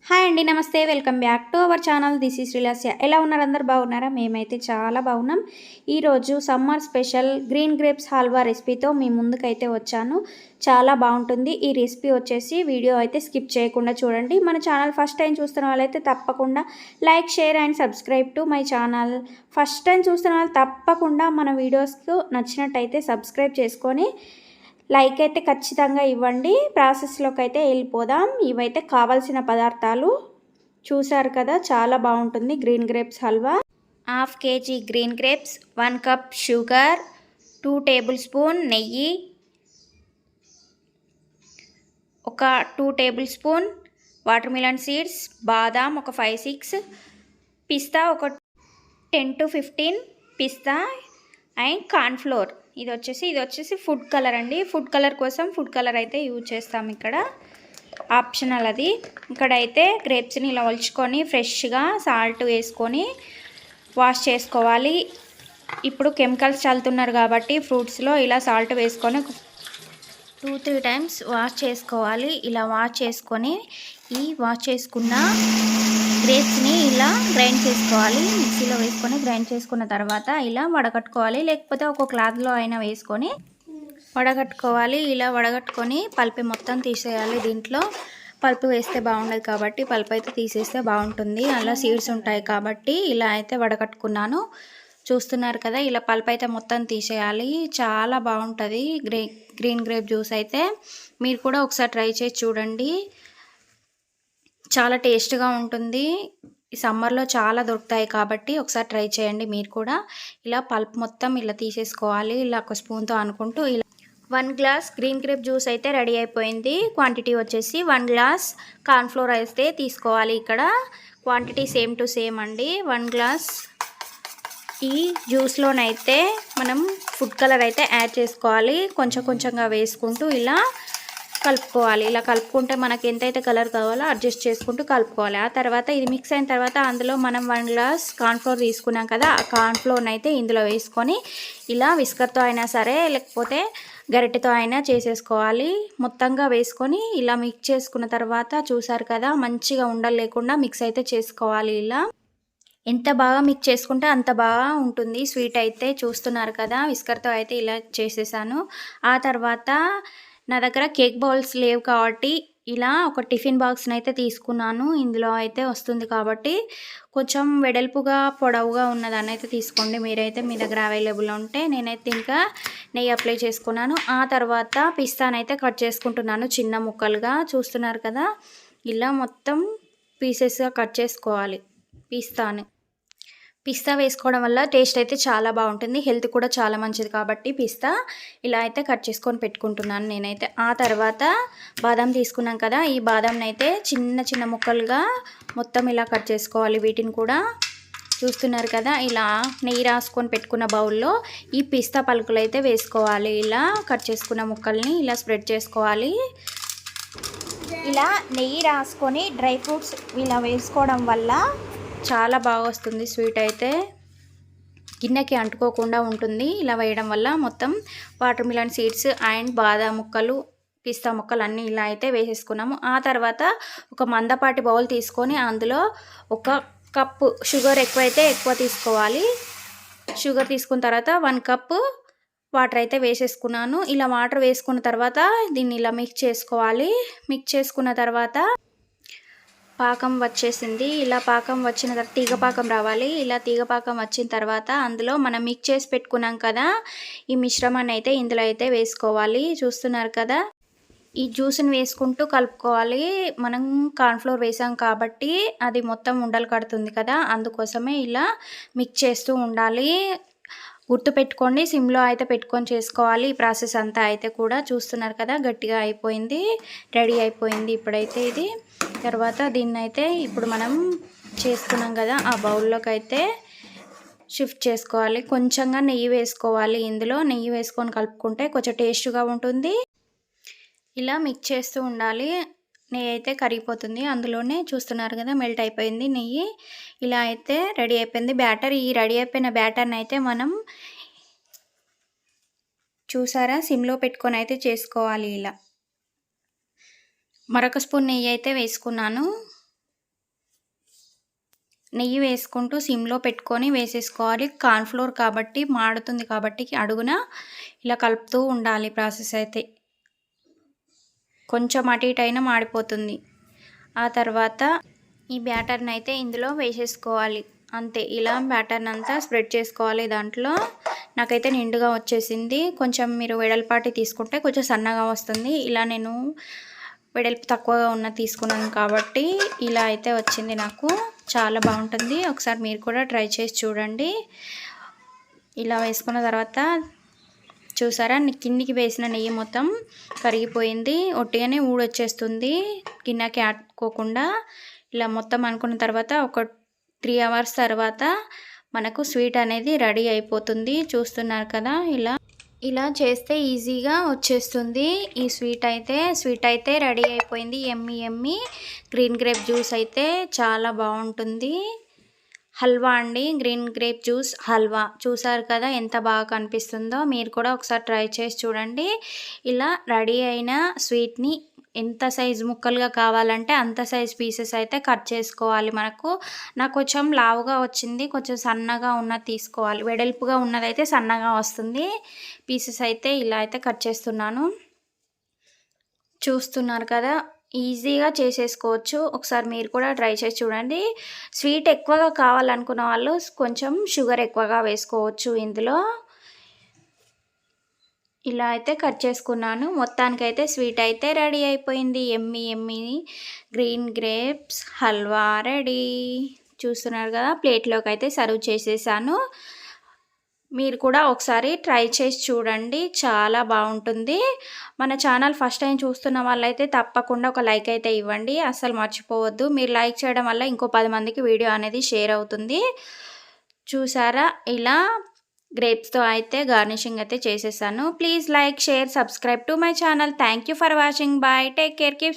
Hi అండి, నమస్తే. Welcome back to our channel. This is Srilasya. ఎలా ఉన్నారు? అందరు బాగున్నారా? మేమైతే చాలా బాగున్నాం. ఈరోజు summer special green grapes halwa రెసిపీతో మీ ముందుకైతే వచ్చాను. చాలా బాగుంటుంది ఈ రెసిపీ వచ్చేసి. వీడియో అయితే స్కిప్ చేయకుండా చూడండి. మన ఛానల్ ఫస్ట్ టైం చూస్తున్న వాళ్ళైతే తప్పకుండా like, share and subscribe to my channel. First time చూస్తున్న వాళ్ళు తప్పకుండా మన వీడియోస్కు నచ్చినట్టయితే సబ్స్క్రైబ్ చేసుకొని లైక్ అయితే ఖచ్చితంగా ఇవ్వండి. ప్రాసెస్లోకి అయితే వెళ్ళిపోదాం. ఇవైతే కావాల్సిన పదార్థాలు చూసారు కదా, చాలా బాగుంటుంది green grapes halwa. Half KG green grapes, 1 cup sugar, 2 table spoon నెయ్యి, ఒక 2 table spoon water melon seeds, బాదాం ఒక 5-6, పిస్తా ఒక 10 to 15 పిస్తా అండ్ కార్న్ఫ్లోర్. ఇది వచ్చేసి ఫుడ్ కలర్ అండి. ఫుడ్ కలర్ కోసం ఫుడ్ కలర్ అయితే యూజ్ చేస్తాం ఇక్కడ, ఆప్షనల్ అది. ఇక్కడైతే గ్రేప్స్ని ఇలా ఒలుచుకొని ఫ్రెష్గా సాల్ట్ వేసుకొని వాష్ చేసుకోవాలి. ఇప్పుడు కెమికల్స్ చల్లుతున్నారు కాబట్టి ఫ్రూట్స్లో ఇలా సాల్ట్ వేసుకొని 2-3 టైమ్స్ వాష్ చేసుకోవాలి. ఇలా వాష్ చేసుకొని ఈ వాష్ చేసుకున్న గ్రేప్స్ని ఇలా గ్రైండ్ చేసుకోవాలి. మిక్సీలో వేసుకొని గ్రైండ్ చేసుకున్న తర్వాత ఇలా వడగట్టుకోవాలి, లేకపోతే ఒక క్లాత్లో అయినా వేసుకొని వడగట్టుకోవాలి. ఇలా వడగట్టుకొని పల్పు మొత్తం తీసేయాలి. దీంట్లో పల్పు వేస్తే బాగుండదు కాబట్టి పల్పు అయితే తీసేస్తే బాగుంటుంది. అలా సీడ్స్ ఉంటాయి కాబట్టి ఇలా అయితే వడగట్టుకున్నాను. చూస్తున్నారు కదా, ఇలా పల్పు అయితే మొత్తం తీసేయాలి. చాలా బాగుంటుంది గ్రీన్ గ్రేప్ జ్యూస్ అయితే. మీరు కూడా ఒకసారి ట్రై చేసి చూడండి, చాలా టేస్ట్గా ఉంటుంది. ఈ సమ్మర్లో చాలా దొరుకుతాయి కాబట్టి ఒకసారి ట్రై చేయండి మీరు కూడా. ఇలా పల్ప్ మొత్తం ఇలా తీసేసుకోవాలి. ఇలా ఒక స్పూన్తో అనుకుంటూ ఇలా 1 గ్లాస్ గ్రీన్ గ్రేప్ జ్యూస్ అయితే రెడీ అయిపోయింది. క్వాంటిటీ వచ్చేసి 1 గ్లాస్ కార్న్ఫ్లోర్ అయితే తీసుకోవాలి. ఇక్కడ క్వాంటిటీ సేమ్ టు సేమ్ అండి. 1 గ్లాస్ ఈ జ్యూస్లోనైతే మనం ఫుడ్ కలర్ అయితే యాడ్ చేసుకోవాలి. కొంచెం కొంచెంగా వేసుకుంటూ ఇలా కలుపుకోవాలి. ఇలా కలుపుకుంటే మనకి ఎంతైతే కలర్ కావాలో అడ్జస్ట్ చేసుకుంటూ కలుపుకోవాలి. ఆ తర్వాత ఇది మిక్స్ అయిన తర్వాత అందులో మనం 1 గ్లాస్ కార్న్ఫ్లోర్ తీసుకున్నాం కదా, ఆ కార్న్ఫ్లోర్ని అయితే ఇందులో వేసుకొని ఇలా విస్కర్తో అయినా సరే లేకపోతే గరిటెతో అయినా చేసేసుకోవాలి. మొత్తంగా వేసుకొని ఇలా మిక్స్ చేసుకున్న తర్వాత చూసారు కదా, మంచిగా ఉండలు లేకుండా మిక్స్ అయితే చేసుకోవాలి. ఇలా ఎంత బాగా మిక్స్ చేసుకుంటే అంత బాగా ఉంటుంది స్వీట్ అయితే. చూస్తున్నారు కదా, విస్కర్తో అయితే ఇలా చేసేసాను. ఆ తర్వాత నా దగ్గర కేక్ బౌల్స్ లేవు కాబట్టి ఇలా ఒక టిఫిన్ బాక్స్ని అయితే తీసుకున్నాను. ఇందులో అయితే వస్తుంది కాబట్టి కొంచెం వెడల్పుగా పొడవుగా ఉన్నదాన్ని అయితే తీసుకోండి మీరైతే, మీ దగ్గర అవైలబుల్ ఉంటే. నేనైతే ఇంకా నెయ్యి అప్లై చేసుకున్నాను. ఆ తర్వాత పిస్తానైతే కట్ చేసుకుంటున్నాను చిన్న ముక్కలుగా. చూస్తున్నారు కదా, ఇలా మొత్తం పీసెస్గా కట్ చేసుకోవాలి. పిస్తా వేసుకోవడం వల్ల టేస్ట్ అయితే చాలా బాగుంటుంది, హెల్త్ కూడా చాలా మంచిది కాబట్టి పిస్తా ఇలా అయితే కట్ చేసుకొని పెట్టుకుంటున్నాను నేనైతే. ఆ తర్వాత బాదం తీసుకున్నాం కదా, ఈ బాదంని అయితే చిన్న చిన్న ముక్కలుగా మొత్తం ఇలా కట్ చేసుకోవాలి. వీటిని కూడా చూస్తున్నారు కదా, ఇలా నెయ్యి రాసుకొని పెట్టుకున్న బౌల్లో ఈ పిస్తా పలుకులు అయితే వేసుకోవాలి. ఇలా కట్ చేసుకున్న ముక్కల్ని ఇలా స్ప్రెడ్ చేసుకోవాలి. ఇలా నెయ్యి రాసుకొని డ్రై ఫ్రూట్స్ ఇలా వేసుకోవడం వల్ల చాలా బాగా వస్తుంది స్వీట్ అయితే, గిన్నెకి అంటుకోకుండా ఉంటుంది. ఇలా వేయడం వల్ల మొత్తం వాటర్ మిలన్ సీడ్స్ అండ్ బాదం ముక్కలు, పిస్తా ముక్కలు అన్నీ ఇలా అయితే వేసేసుకున్నాము. ఆ తర్వాత ఒక మందపాటి బౌల్ తీసుకొని అందులో 1 కప్పు షుగర్ ఎక్కువ తీసుకోవాలి. షుగర్ తీసుకున్న తర్వాత 1 కప్పు వాటర్ అయితే వేసేసుకున్నాను. ఇలా వాటర్ వేసుకున్న తర్వాత దీన్ని ఇలా మిక్స్ చేసుకోవాలి. మిక్స్ చేసుకున్న తర్వాత పాకం వచ్చేసింది. ఇలా పాకం వచ్చిన తర్వాత తీగ పాకం రావాలి. ఇలా తీగ పాకం వచ్చిన తర్వాత అందులో మనం మిక్స్ చేసి పెట్టుకున్నాం కదా, ఈ మిశ్రమాన్ని అయితే ఇందులో అయితే వేసుకోవాలి. చూస్తున్నారు కదా, ఈ జ్యూస్ని వేసుకుంటూ కలుపుకోవాలి. మనం కార్న్ఫ్లోర్ వేసాం కాబట్టి అది మొత్తం ఉండలు కడుతుంది కదా, అందుకోసమే ఇలా మిక్స్ చేస్తూ ఉండాలి. గుర్తుపెట్టుకోండి, సిమ్లో అయితే పెట్టుకొని చేసుకోవాలి ఈ ప్రాసెస్ అంతా అయితే కూడా. చూస్తున్నారు కదా, గట్టిగా అయిపోయింది, రెడీ అయిపోయింది ఇప్పుడైతే ఇది. తర్వాత దీన్ని అయితే ఇప్పుడు మనం చేసుకున్నాం కదా ఆ బౌల్లోకి అయితే షిఫ్ట్ చేసుకోవాలి. కొంచెంగా నెయ్యి వేసుకోవాలి. ఇందులో నెయ్యి వేసుకొని కలుపుకుంటే కొంచెం టేస్ట్గా ఉంటుంది. ఇలా మిక్స్ చేస్తూ ఉండాలి. నెయ్యి అయితే కరిగిపోతుంది అందులోనే. చూస్తున్నారు కదా, మెల్ట్ అయిపోయింది నెయ్యి. ఇలా అయితే రెడీ అయిపోయింది బ్యాటర్. ఈ రెడీ అయిపోయిన బ్యాటర్ని అయితే మనం చూసారా సిమ్లో పెట్టుకొని అయితే చేసుకోవాలి. ఇలా మరొక స్పూన్ నెయ్యి అయితే వేసుకున్నాను. నెయ్యి వేసుకుంటూ సిమ్లో పెట్టుకొని వేసేసుకోవాలి. కార్న్‌ఫ్లోర్ కాబట్టి మాడుతుంది కాబట్టి అడుగున ఇలా కలుపుతూ ఉండాలి. ప్రాసెస్ అయితే కొంచెం అటు ఇటు అయినా మాడిపోతుంది. ఆ తర్వాత ఈ బ్యాటర్ని అయితే ఇందులో వేసేసుకోవాలి. అంతే, ఇలా బ్యాటర్ని అంతా స్ప్రెడ్ చేసుకోవాలి. దాంట్లో నాకైతే నిండుగా వచ్చేసింది. కొంచెం మీరు వెడల్పాటి తీసుకుంటే కొంచెం సన్నగా వస్తుంది. ఇలా నేను వెడల్పు తక్కువగా ఉన్న తీసుకున్నాను కాబట్టి ఇలా అయితే వచ్చింది. నాకు చాలా బాగుంటుంది. ఒకసారి మీరు కూడా ట్రై చేసి చూడండి. ఇలా వేసుకున్న తర్వాత చూసారా, కిందికి వేసిన నెయ్యి మొత్తం కరిగిపోయింది. ఒట్టిగానే ఊడొచ్చేస్తుంది గిన్నెకి ఆడుకోకుండా. ఇలా మొత్తం అనుకున్న తర్వాత ఒక 3 అవర్స్ తర్వాత మనకు స్వీట్ అనేది రెడీ అయిపోతుంది. చూస్తున్నారు కదా, ఇలా చేస్తే ఈజీగా వచ్చేస్తుంది. ఈ స్వీట్ అయితే రెడీ అయిపోయింది. ఎమ్మి గ్రీన్ గ్రేప్ జ్యూస్ అయితే చాలా బాగుంటుంది. హల్వా అండి, గ్రీన్ గ్రేప్ జ్యూస్ హల్వా. చూసారు కదా ఎంత బాగా కనిపిస్తుందో. మీరు కూడా ఒకసారి ట్రై చేసి చూడండి. ఇలా రెడీ అయిన స్వీట్ని ఎంత సైజు ముక్కలుగా కావాలంటే అంత సైజ్ పీసెస్ అయితే కట్ చేసుకోవాలి. నాకు కొంచెం లావుగా వచ్చింది, కొంచెం సన్నగా ఉన్నది తీసుకోవాలి. వెడల్పుగా ఉన్నదైతే సన్నగా వస్తుంది. పీసెస్ అయితే ఇలా అయితే కట్ చేస్తున్నాను. చూస్తున్నారు కదా, ఈజీగా చేసేసుకోవచ్చు. ఒకసారి మీరు కూడా ట్రై చేసి చూడండి. స్వీట్ ఎక్కువగా కావాలనుకున్న వాళ్ళు కొంచెం షుగర్ ఎక్కువగా వేసుకోవచ్చు ఇందులో. ఇలా అయితే కట్ చేసుకున్నాను. మొత్తానికైతే స్వీట్ అయితే రెడీ అయిపోయింది. ఎమ్మి గ్రీన్ గ్రేప్స్ హల్వా రెడీ. చూస్తున్నారు కదా, ప్లేట్లోకి అయితే సర్వ్ చేసేసాను. మీరు కూడా ఒకసారి ట్రై చేసి చూడండి, చాలా బాగుంటుంది. మన ఛానల్ ఫస్ట్ టైం చూస్తున్న వాళ్ళైతే తప్పకుండా ఒక లైక్ అయితే ఇవ్వండి, అస్సలు మర్చిపోవద్దు. మీరు లైక్ చేయడం వల్ల ఇంకో 10 మందికి వీడియో అనేది షేర్ అవుతుంది. చూసారా, ఇలా గ్రేప్స్తో అయితే గార్నిషింగ్ అయితే చేసేసాను. Please like, share, subscribe to my channel. Thank you for watching. Bye, take care, keep